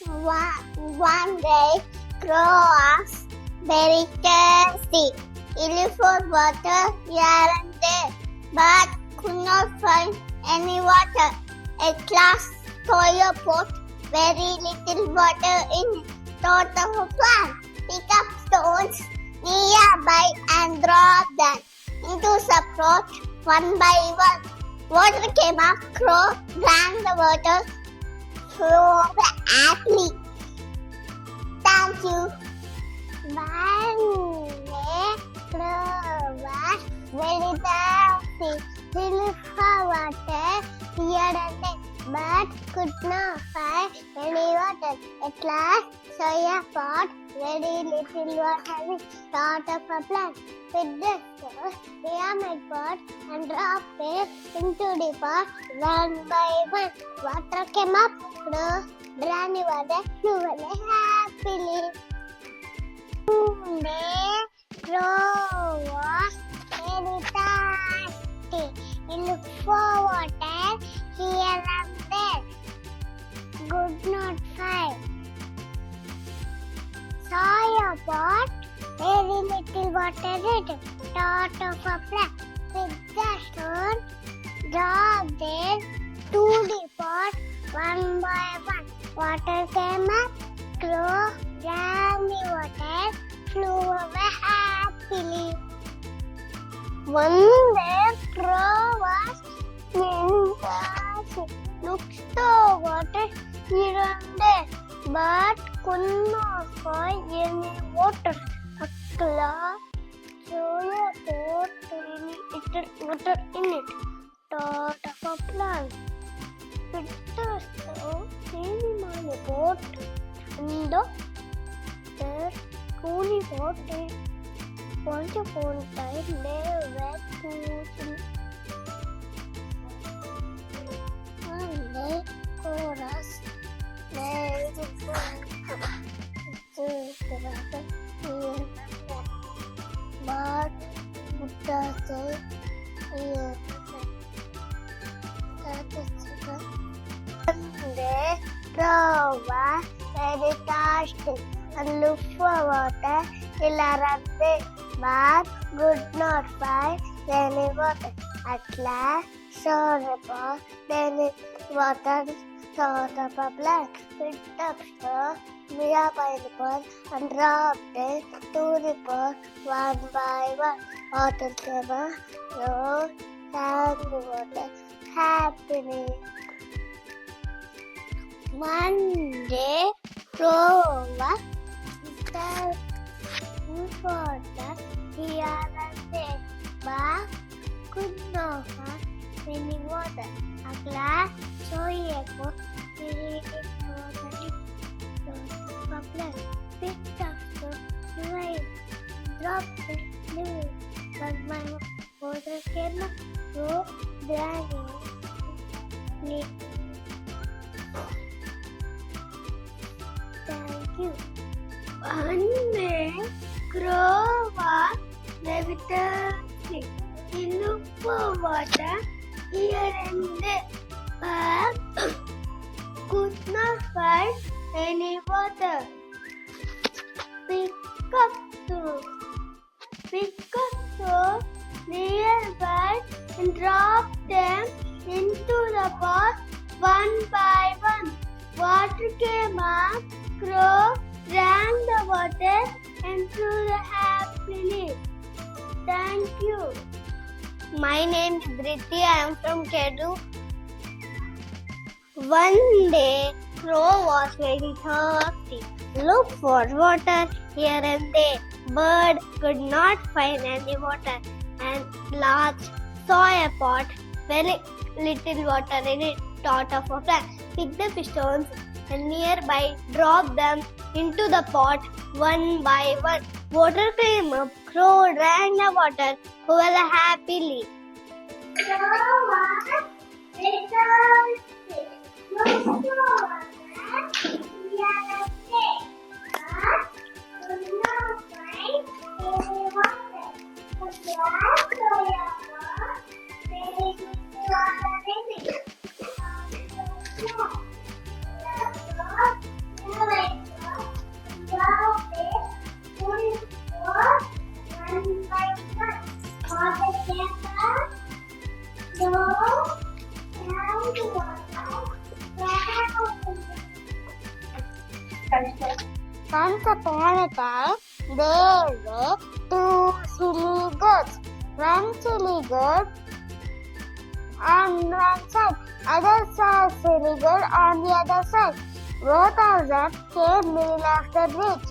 One day, Crow was very thirsty. He looked for water here and there, but could not find any water. At last, saw a pot, very little water in it. Thought of a plan. Pick up stones nearby and drop them into the pot one by one. Water came up. Crow drank the water. Flow happily. Thank you. One day, Crow was very thirsty. He looked for water here and there, but could not find any water. At last, saw a pot, very little water in. Thought of a plan. With the stone, near pot and dropped it into the pot one by one. Water came up. Crow drank the water. Flew away happily. One day, Crow was very thirsty. He looked for water here and there. Could not find. Saw a pot, very little water in it. Thought of a plan. With the stone, dropped it to the pot one by one. Water came up. Crow drank the water. Flew away happily. One day, Crow was thirsty. Looked for water here and there, but could not find any water. At last, saw a pot, very little water in it. Thought of a plan. With the stone, came on the pot, and there, cooling water. Once upon a time, there were two children. One day, chorus, there is a but Buddha said, one day, Crow was very thirsty and looked for water till around there, but could not find any water. At last, saw a pot, then it water. Thought of a plan. Picked up stone nearby the pot and dropped it to the pot one by one. Water came up. Crow drank the water happily. One day, Crow was thirsty for water here and there, but could not find any water. At last, saw a pot, very little water in it. Picked up stone, dropped it, one by one. Water came up. Crow drank it. Thank you. One day, Crow was very thirsty. He looked for water here and there, but could not find any water. Pick up stones nearby and drop them into the pot one by one. Water came up. Crow drank the water and flew happily. Thank you. My name is Briti. I am from Kedu. One day, Crow was very thirsty. Looked for water here and there. Bird could not find any water, and last saw a pot, very little water in it. Thought of a plan. Picked up stones and nearby dropped them into the pot one by one. Water came up. Crow drank the water full happily. Once upon a time, there were two silly goats. One silly goat on one side, other side silly goat on the other side. Both of them came middle of the bridge.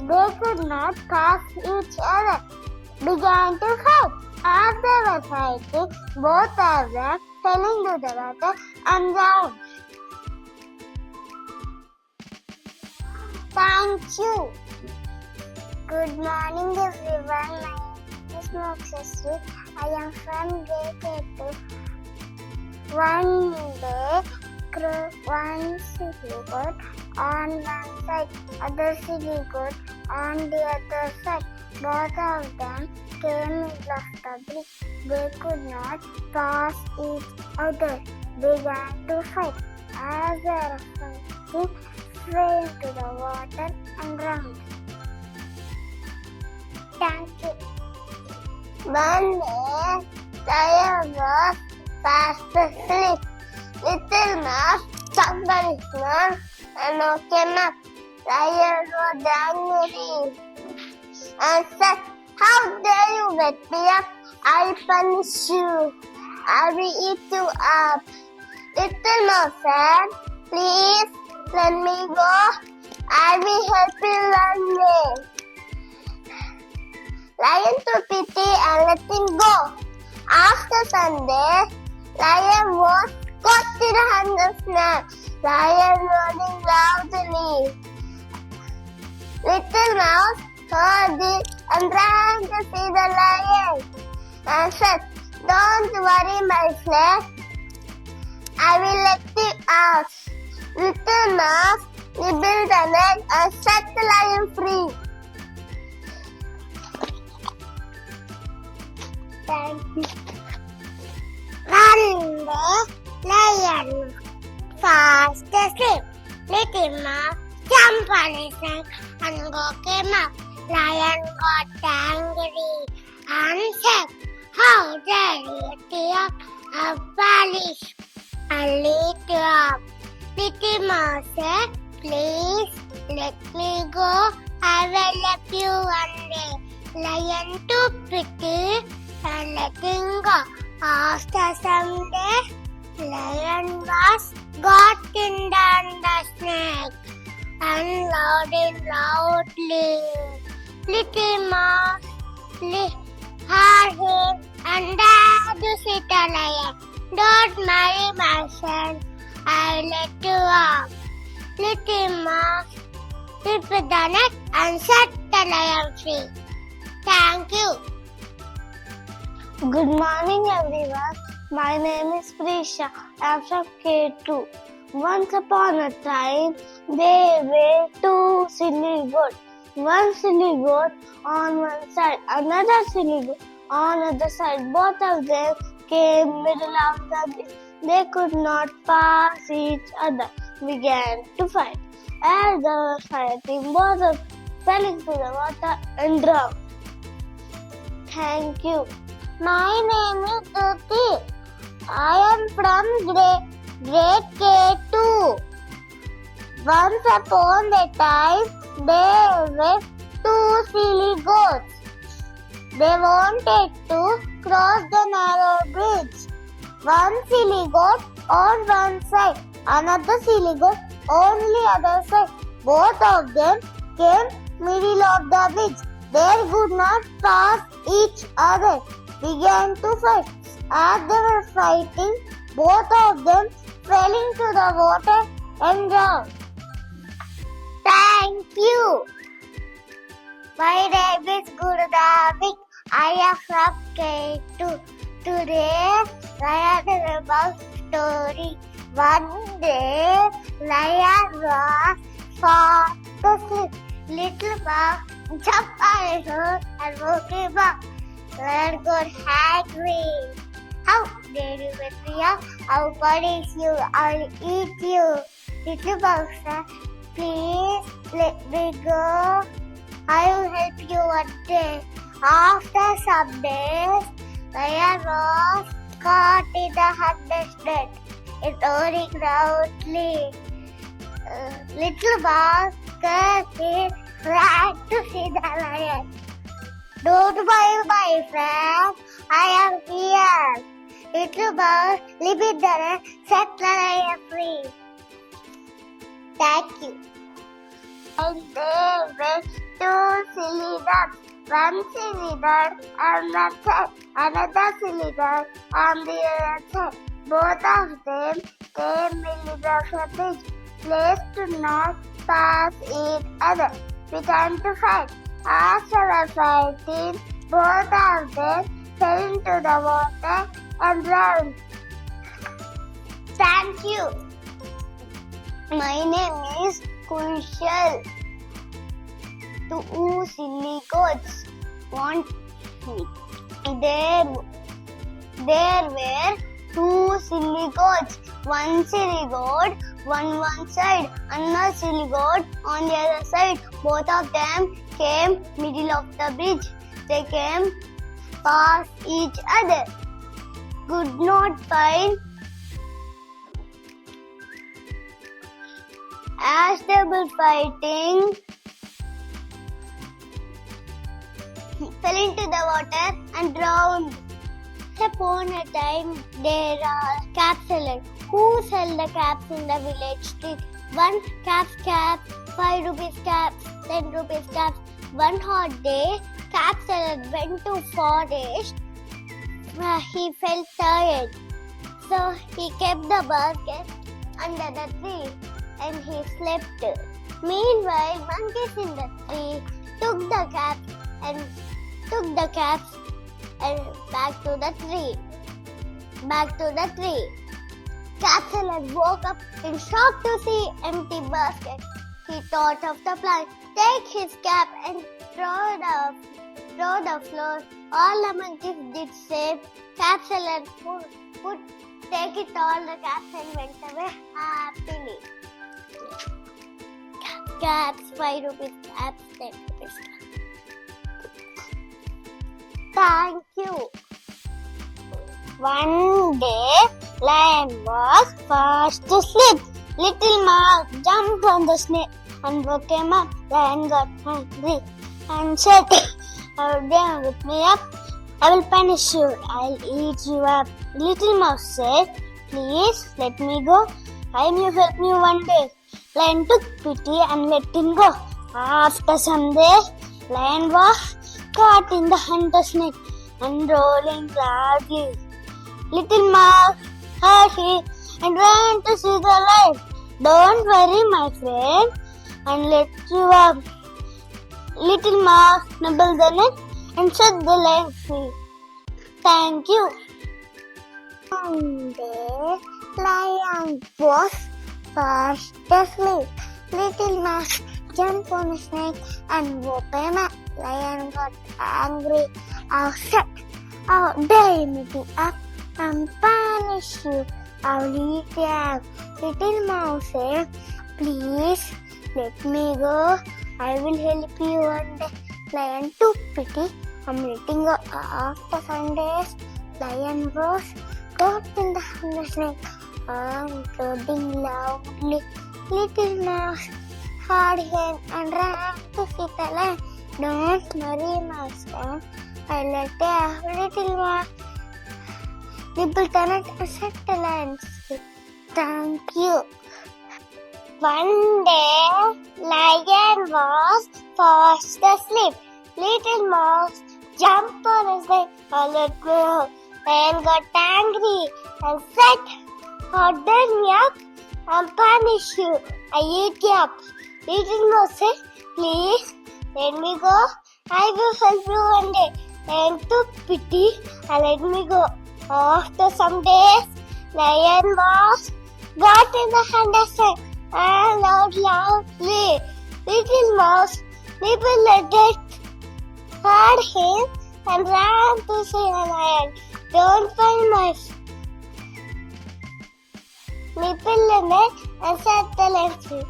They could not pass each other. Began to fight. As they were fighting, both of them fell into the water and drowned. Thank you. Good morning, everyone. My name is Nursery. I am from grade 2. One day, one silly goat on one side, other silly goat on the other side. Both of them came middle of the bridge. They could not pass each other. Began to fight. As they were fighting, fell into the water and drowned. Thank you. One day, Lion was fast asleep. Little Mouse jumped on his nose and woke him up. Lion was angry and said, "How dare you wake me up? I'll punish you. I will eat you up." Little Mouse said, "Please let me go. I will help you one day." Lion took pity and let him go. After Sunday, Lion was caught in the hand of snake. Lion roaring loudly. Little Mouse heard it and ran to see the lion and said, "Don't worry, my friend. I will let you out." Little Mouse nibbled an egg and set the lion free. Thank you. One day, Lion fast asleep. Little Mouse jumped on his neck and woke him up. Lion got angry and said, "How dare you tear a palace and lead you up?" Little Mouse said, "Please let me go. I will help you one day." Lion took pity and let him go. After some days, Lion was got in the snake and louded loudly. Little Mouse heard him and dared to say to Lion, "Don't marry my son. I'll let you off." Little Mouse ripped the net and set the lion free. Thank you. Good morning, everyone. My name is Prisha. I am from K2. Once upon a time, there were two silly goats. One silly goat on one side, another silly goat on the other side. Both of them came middle of the bridge. They could not pass each other. Began to fight. As they were fighting, both of them fell into the water and drowned. Thank you. My name is Tirupati. I am from grade K2. Once upon a time, there were two silly goats. They wanted to cross the narrow bridge. One silly goat on one side, another silly goat on the other side. Both of them came middle of the bridge. They could not pass each other. Began to fight. As they were fighting, both of them fell into the water and drowned. Thank you. My name is Gurudavik. I am from K2. Today, I am about story. One day, Lion was fast asleep. Little Mouse jumped on his nose and woke him up. Lion got angry. "How dare you wake me up? I'll punish you. I'll eat you." Little Mouse said, "Please let me go. I will help you one day." After some days, Lion was caught in the hunter's net. It roaring loudly. Little mouse ran to see the lion. Don't worry, my friend, I am here. Little mouse leave it there, set the lion free. Thank you. And there were two silly ducks. One silly duck on one side, another silly duck on the other side. Both of them came middle of the bridge, placed to not pass each other. Began to fight. After fighting, both of them fell into the water and drowned. Thank you. My name is Kunshal. Two silly goats want me. There were two silly goats. One silly goat on one side, another silly goat on the other side. Both of them came middle of the bridge. They came past each other. Could not find. As they were fighting, fell into the water and drowned. Upon a time, there are cap sellers who sell the caps in the village street. One cap, 5 rupees caps, 10 rupees caps. One hot day, cap seller went to forest. He felt tired, so he kept the basket under the tree and he slept. Meanwhile, monkeys in the tree took the caps and back to the tree. Cap seller woke up in shock to see empty basket. He thought of the plan. Take his cap and throw the floor. All the monkeys did same. Cap seller would take it all the caps and went away happily. Caps, 5 rupees caps, 10 rupees caps. Thank you. One day, lion was fast asleep. Little mouse jumped on the snake and woke him up. Lion got hungry and said, "Don't wake me up. I will punish you. I'll eat you up." Little mouse said, "Please let me go. I will help you one day." Lion took pity and let him go. After some days, lion was caught in the hunter's net and rolling loudly. Little mouse heard it and ran to see the lion. "Don't worry, my friend, and let you up." Little mouse nibbled the net and set the lion free. Thank you. One day, lion was fast asleep. Little mouse jumped on a snake and woke him up. Lion got angry and said, "Dare me up and punish you. I'll eat you." Little mouse said, "Please let me go. I will help you one day." Lion took pity and letting go. After some days, lion was caught in the hunter's net and roaring loudly. Little mouse heard him and ran to see the lion. "Don't worry, my son. I'll let you." Little mouse nibbled the net and set the lion free. Thank you. One day, lion was fast asleep. Little mouse jumped on his leg and let go. Lion got angry and said, "Order me up and punish you. I eat you up." Little mouse said, "Please let me go. I will help you one day." Lion took pity and let me go. After some days, lion was got in the hunter's net and loudly. Little mouse nibbled the net, heard him and ran to see the lion. "Don't find my nibble the net and set the lion free."